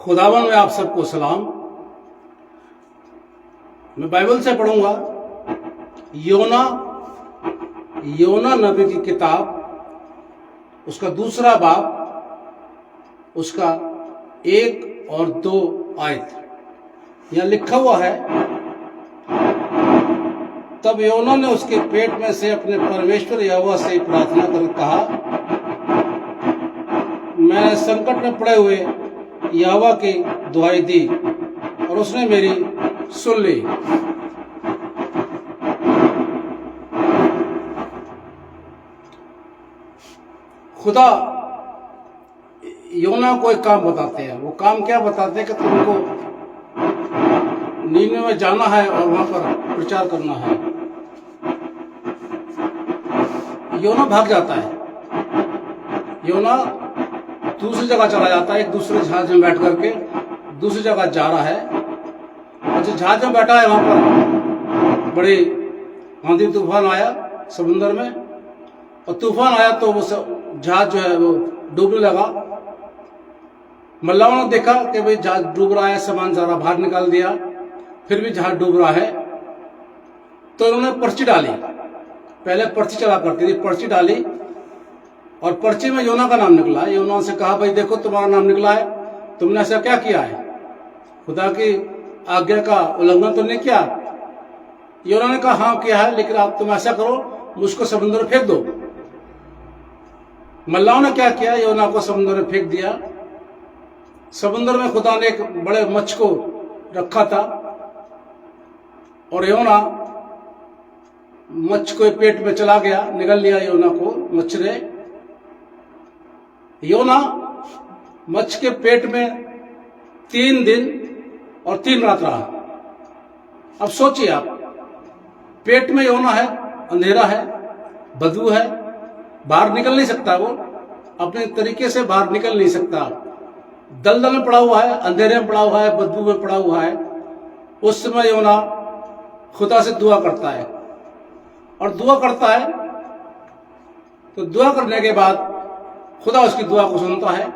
खुदावन में आप सबको सलाम। मैं बाइबल से पढ़ूंगा योना नबी की किताब, उसका दूसरा बाब, उसका 1 और 2 आयत। यहां लिखा हुआ है, तब योना ने उसके पेट में से अपने परमेश्वर यहोवा से प्रार्थना कर कहा, मैंने संकट में पड़े हुए यहोवा की दुहाई दी और उसने मेरी सुन ली। खुदा योना को एक काम बताते हैं। वो काम क्या बताते हैं कि तुमको नीने में जाना है और वहां पर प्रचार करना है। योना भाग जाता है। योना दूसरी जगह चला जाता है, एक दूसरे जहाज में बैठ करके दूसरी जगह जा रहा है। और जो जहाज में बैठा है वहां पर बड़ी आंधी तूफान आया समुद्र में, और तूफान आया तो वो जहाज जो है वो डूबने लगा। मल्लाहों ने देखा कि भाई जहाज डूब रहा है, सामान सारा बाहर निकाल दिया, फिर भी जहाज डूब रहा है। तो उन्होंने पर्ची डाली। पहले पर्ची चला करती थी, पर्ची डाली और पर्ची में योना का नाम निकला। योना से कहा, भाई देखो तुम्हारा नाम निकला है, तुमने ऐसा क्या किया है, खुदा की आज्ञा का उल्लंघन तो नहीं किया। योना ने कहा, हाँ किया है, लेकिन आप तुम ऐसा करो, मुझको समुद्र में फेंक दो। मल्लाहों ने क्या किया, योना को समुद्र में फेंक दिया। समुद्र में खुदा ने एक बड़े मच्छ को रखा था और योना मच्छ को पेट में चला गया, निगल लिया योना को मच्छ ने। योना मच्छ के पेट में 3 दिन और 3 रात रहा। अब सोचिए आप, पेट में योना है, अंधेरा है, बदबू है, बाहर निकल नहीं सकता, वो अपने तरीके से बाहर निकल नहीं सकता। दलदल में पड़ा हुआ है, अंधेरे में पड़ा हुआ है, बदबू में पड़ा हुआ है। उस समय योना खुदा से दुआ करता है, और दुआ करता है तो दुआ करने के बाद खुदा उसकी दुआ को सुनता है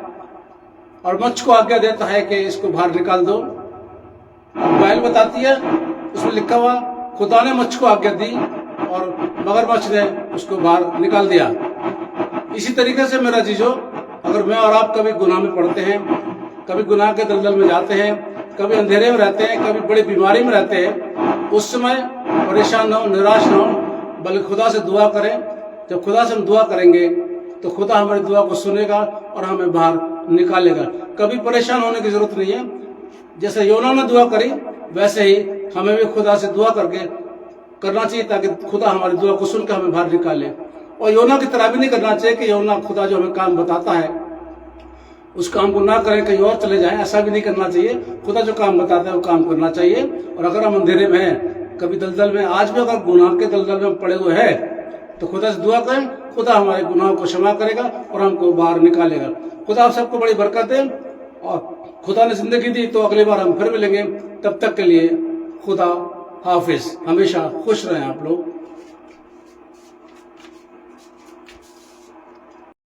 और मच्छ को आज्ञा देता है कि इसको बाहर निकाल दो। और बाइबल बताती है, उसमें लिखा हुआ, खुदा ने मच्छ को आज्ञा दी और मगरमच्छ ने उसको बाहर निकाल दिया। इसी तरीके से मेरा जीजो, अगर मैं और आप कभी गुनाह में पड़ते हैं, कभी गुनाह के दलदल में जाते हैं, कभी अंधेरे में रहते हैं, कभी बड़ी बीमारी में रहते हैं, उस समय परेशान ना हो, निराश ना हो, बल्कि खुदा से दुआ करें। जब खुदा से हम दुआ करेंगे तो खुदा हमारी दुआ को सुनेगा और हमें बाहर निकालेगा। कभी परेशान होने की जरूरत नहीं है। जैसे योना ने दुआ करी, वैसे ही हमें भी खुदा से दुआ करके करना चाहिए, ताकि खुदा हमारी दुआ को सुनकर हमें बाहर निकाले। और योना की तरह भी नहीं करना चाहिए कि योना खुदा जो हमें काम बताता है उस काम को ना करें, कहीं और चले जाएं, ऐसा भी नहीं करना चाहिए। खुदा जो काम बताता है वो काम करना चाहिए। और अगर हम अंधेरे में हैं, कभी दलदल में, आज भी अगर गुनाह के दलदल में पड़े हुए हैं, तो खुदा से दुआ करें, खुदा हमारे गुनाहों को क्षमा करेगा और हमको बाहर निकालेगा। खुदा आप सबको बड़ी बरकत दे। और खुदा ने जिंदगी दी तो अगली बार हम फिर मिलेंगे। तब तक के लिए खुदा हाफिज। हमेशा खुश रहें आप लोग।